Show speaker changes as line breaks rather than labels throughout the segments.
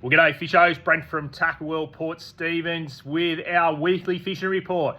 Well, g'day fishers, Brent from Tackle World Port Stephens with our weekly fishing report.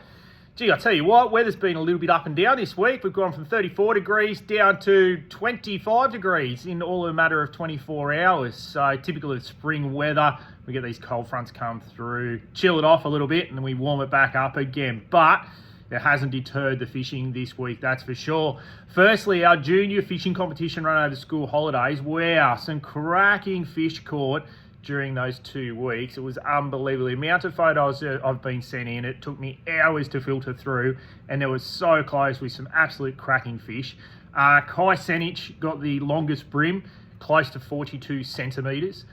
Gee, I tell you what, weather's been a little bit up and down this week. We've gone from 34 degrees down to 25 degrees in all a matter of 24 hours. So typical of spring weather, we get these cold fronts come through, chill it off a little bit, and then we warm it back up again. But it hasn't deterred the fishing this week, that's for sure. Firstly, our junior fishing competition run over the school holidays. Wow, some cracking fish caught during those 2 weeks. It was unbelievable. The amount of photos I've been sent in, it took me hours to filter through, and they were so close with some absolute cracking fish. Kai Senich got the longest brim, close to 42 centimetres.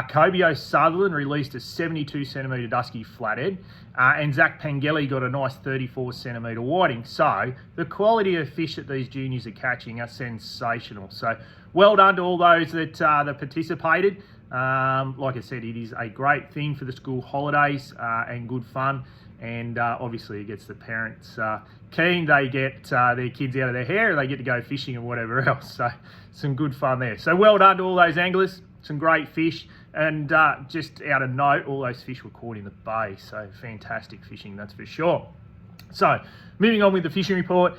Kobe Sutherland released a 72 centimetre dusky flathead, and Zach Pengelly got a nice 34 centimetre whiting. So the quality of fish that these juniors are catching are sensational. So well done to all those that participated. Like I said, it is a great thing for the school holidays and good fun, and obviously it gets the parents keen. They get their kids out of their hair, and they get to go fishing and whatever else. So some good fun there. So well done to all those anglers. Some great fish, and just out of note, all those fish were caught in the bay. So fantastic fishing, that's for sure. So moving on with the fishing report,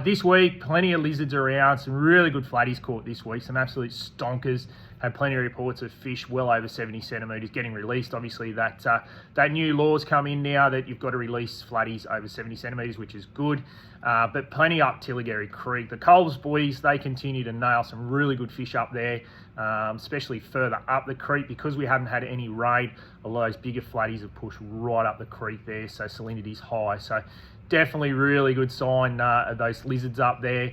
this week plenty of lizards around, some really good flatties caught this week, some absolute stonkers. Had plenty of reports of fish well over 70 centimetres getting released. Obviously that new law's come in now that you've got to release flatties over 70 centimetres, which is good. But plenty up Tilligary Creek. The Coles boys, they continue to nail some really good fish up there, especially further up the creek. Because we haven't had any rain, a lot of those bigger flatties have pushed right up the creek there, so salinity's high. So definitely really good sign of those lizards up there.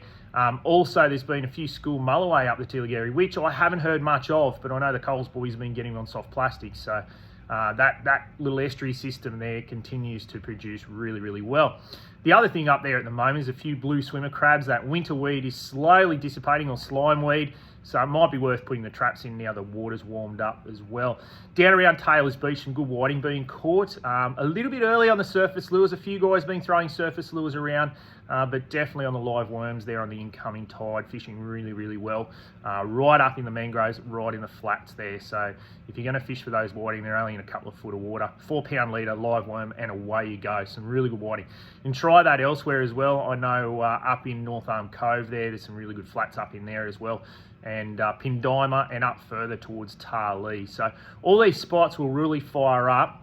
Also, there's been a few school mulloway up the Tilligary, which I haven't heard much of, but I know the Coles boys have been getting on soft plastic. So that little estuary system there continues to produce really, really well. The other thing up there at the moment is a few blue swimmer crabs. That winter weed is slowly dissipating, or slime weed, so it might be worth putting the traps in now the water's warmed up as well. Down around Taylor's Beach, some good whiting being caught. A little bit early on the surface lures. A few guys been throwing surface lures around, but definitely on the live worms there on the incoming tide, fishing really, really well. Right up in the mangroves, right in the flats there. So if you're going to fish for those whiting, they're only in a couple of foot of water. 4 pound leader, live worm, and away you go. Some really good whiting. And try that elsewhere as well. I know up in North Arm Cove there's some really good flats up in there as well. And Pindima, and up further towards Tarlee. So all these spots will really fire up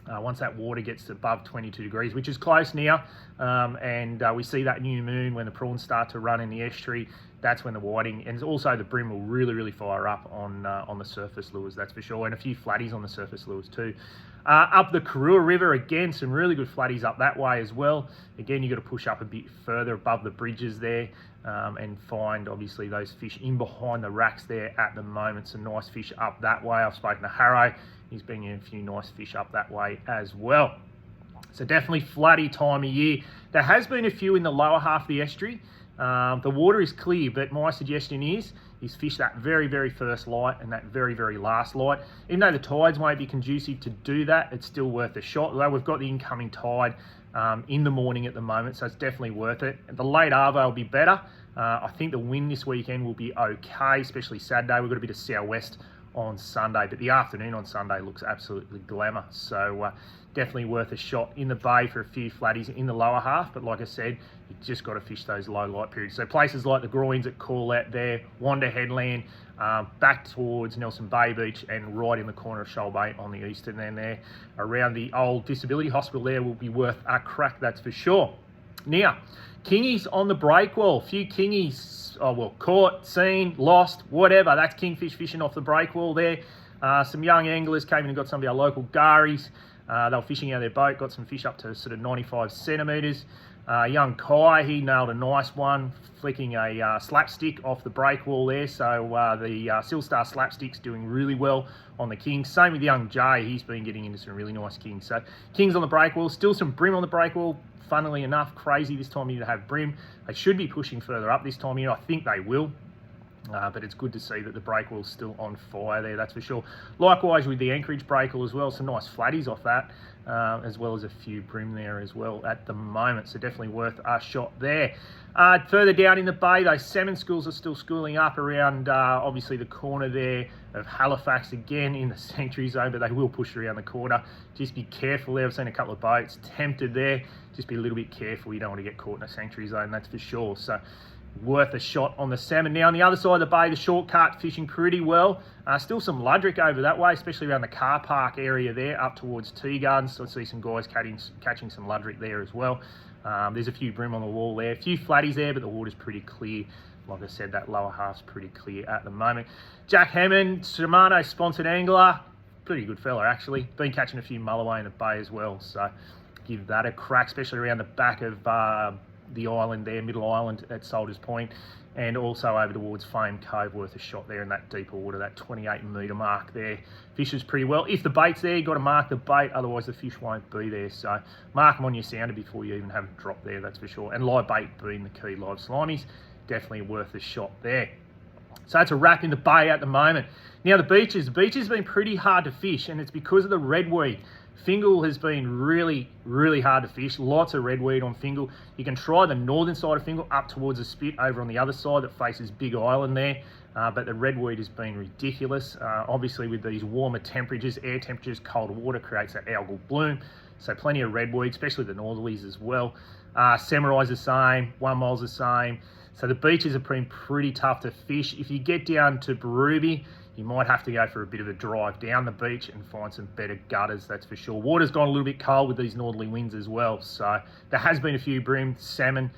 once that water gets above 22 degrees, which is close now. And we see that new moon when the prawns start to run in the estuary. That's when the whiting, and also the brim, will really, really fire up on the surface lures, that's for sure. And a few flatties on the surface lures too. Up the Karua River, again, some really good flatties up that way as well. Again, you've got to push up a bit further above the bridges there and find, obviously, those fish in behind the racks there at the moment. Some nice fish up that way. I've spoken to Harrow. He's bringing in a few nice fish up that way as well. So definitely flatty time of year. There has been a few in the lower half of the estuary. The water is clear, but my suggestion is fish that very, very first light and that very, very last light. Even though the tides won't be conducive to do that, it's still worth a shot. Although we've got the incoming tide in the morning at the moment, so it's definitely worth it. The late arvo will be better. I think the wind this weekend will be okay, especially Saturday. We've got a bit of southwest on Sunday, but the afternoon on Sunday looks absolutely glamour. So definitely worth a shot in the bay for a few flatties in the lower half. But like I said, you just got to fish those low light periods. So places like the Groins at Corlett there, Wanda Headland, back towards Nelson Bay Beach, and right in the corner of Shoal Bay on the east, and then there around the old disability hospital there will be worth a crack, that's for sure. Now, kingies on the breakwall. A few kingies, caught, seen, lost, whatever. That's kingfish fishing off the breakwall there. Some young anglers came in and got some of our local garies. They were fishing out of their boat, got some fish up to sort of 95 centimetres. Young Kai, he nailed a nice one, flicking a slapstick off the breakwall there. So the Silstar slapstick's doing really well on the kings. Same with young Jay, he's been getting into some really nice kings. So kings on the breakwall, still some brim on the breakwall. Funnily enough, crazy this time of year to have brim. They should be pushing further up this time of year. I think they will. But it's good to see that the breakwell's still on fire there, that's for sure. Likewise with the Anchorage breakwell as well, some nice flatties off that, as well as a few brim there as well at the moment. So definitely worth a shot there. Further down in the bay, those salmon schools are still schooling up around, obviously, the corner there of Halifax, again in the sanctuary zone, but they will push around the corner. Just be careful there. I've seen a couple of boats tempted there. Just be a little bit careful. You don't want to get caught in a sanctuary zone, that's for sure. So worth a shot on the salmon. Now on the other side of the bay, the shortcut fishing pretty well. Still some ludrick over that way, especially around the car park area there up towards Tea Gardens. So I see some guys catching some ludrick there as well. There's a few brim on the wall there, a few flatties there, but the water's pretty clear. Like I said, that lower half's pretty clear at the moment. Jack Hammond, Shimano sponsored angler, pretty good fella actually. Been catching a few mulloway in the bay as well, so give that a crack, especially around the back of the island there, Middle Island at Soldiers Point, and also over towards Flame Cove, worth a shot there in that deeper water, that 28 metre mark there. Fishes pretty well. If the bait's there, you've got to mark the bait, otherwise the fish won't be there. So mark them on your sounder before you even have them drop there, that's for sure. And live bait being the key, live slimies, definitely worth a shot there. So that's a wrap in the bay at the moment. Now the beaches have been pretty hard to fish, and it's because of the redweed. Fingal has been really, really hard to fish. Lots of redweed on Fingal. You can try the northern side of Fingal up towards the spit over on the other side that faces Big Island there. But the redweed has been ridiculous. Obviously with these warmer temperatures, air temperatures, cold water creates that algal bloom. So plenty of redweed, especially the northerlies as well. Samurai's the same, 1 mile's the same. So the beaches have been pretty tough to fish. If you get down to Berrubi, you might have to go for a bit of a drive down the beach and find some better gutters, that's for sure. Water's gone a little bit cold with these northerly winds as well. So there has been a few brim, salmon,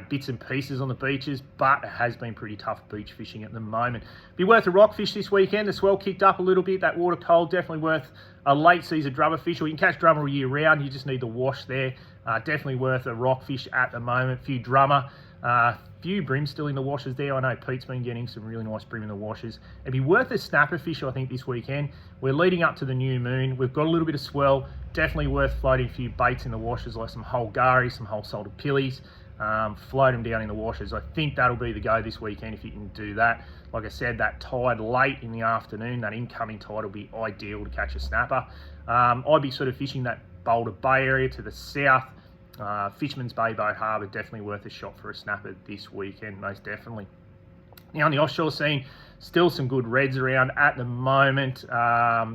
bits and pieces on the beaches, but it has been pretty tough beach fishing at the moment. Be worth a rock fish this weekend. The swell kicked up a little bit. That water cold, definitely worth a late season drummer fish, or you can catch drummer all year round. You just need the wash there. Definitely worth a rock fish at the moment. A few drummer. Few brim still in the washes there. I know Pete's been getting some really nice brim in the washes. It'd be worth a snapper fish, I think, this weekend. We're leading up to the new moon. We've got a little bit of swell. Definitely worth floating a few baits in the washes, like some whole gari, some whole salted pillies. Float them down in the washes. I think that'll be the go this weekend if you can do that. Like I said, that tide late in the afternoon, that incoming tide will be ideal to catch a snapper. I'd be sort of fishing that Boulder Bay area to the south. Fisherman's Bay Boat Harbour, definitely worth a shot for a snapper this weekend, most definitely. Now on the offshore scene, still some good reds around at the moment,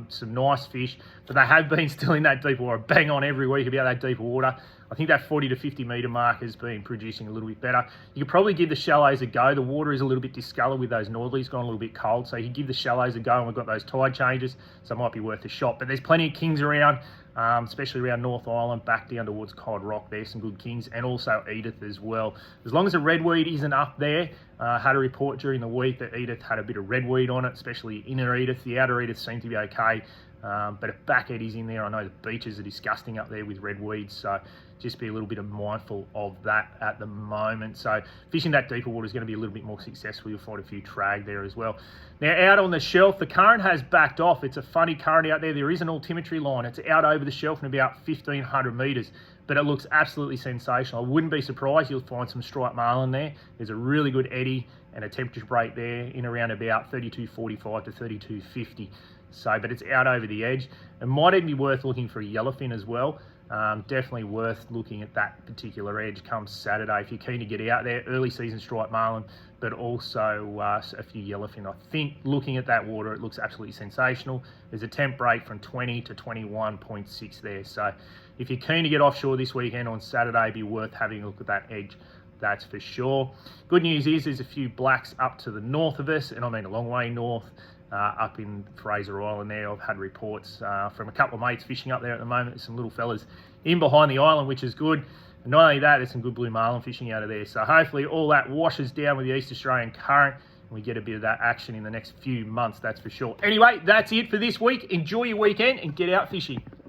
some nice fish, but they have been still in that deep water, bang on every week about that deeper water. I think that 40 to 50 metre mark has been producing a little bit better. You could probably give the shallows a go. The water is a little bit discoloured with those northerlies, gone a little bit cold, so you can give the shallows a go, and we've got those tide changes, so it might be worth a shot. But there's plenty of kings around, especially around North Island, back down towards Cod Rock. There's some good kings, and also Edith as well. As long as the redweed isn't up there, had a report during the week that Edith had a bit of redweed on it, especially inner Edith. The outer Edith seemed to be okay, but if back eddy's in there, I know the beaches are disgusting up there with redweed, so just be a little bit mindful of that at the moment. So fishing that deeper water is going to be a little bit more successful. You'll find a few trag there as well. Now out on the shelf, the current has backed off. It's a funny current out there. There is an altimetry line. It's out over the shelf in about 1,500 metres, but it looks absolutely sensational. I wouldn't be surprised you'll find some striped marlin there. There's a really good eddy and a temperature break there in around about 32.45 to 32.50. So, but it's out over the edge. It might even be worth looking for a yellowfin as well. Definitely worth looking at that particular edge come Saturday if you're keen to get out there. Early season striped marlin, but also a few yellowfin. I think looking at that water, it looks absolutely sensational. There's a temp break from 20 to 21.6 there. So if you're keen to get offshore this weekend on Saturday, it'd be worth having a look at that edge. That's for sure. Good news is there's a few blacks up to the north of us, and I mean a long way north. Up in Fraser Island there, I've had reports from a couple of mates fishing up there at the moment. There's some little fellas in behind the island, which is good. And not only that, there's some good blue marlin fishing out of there. So hopefully all that washes down with the East Australian current, and we get a bit of that action in the next few months, that's for sure. Anyway, that's it for this week. Enjoy your weekend and get out fishing.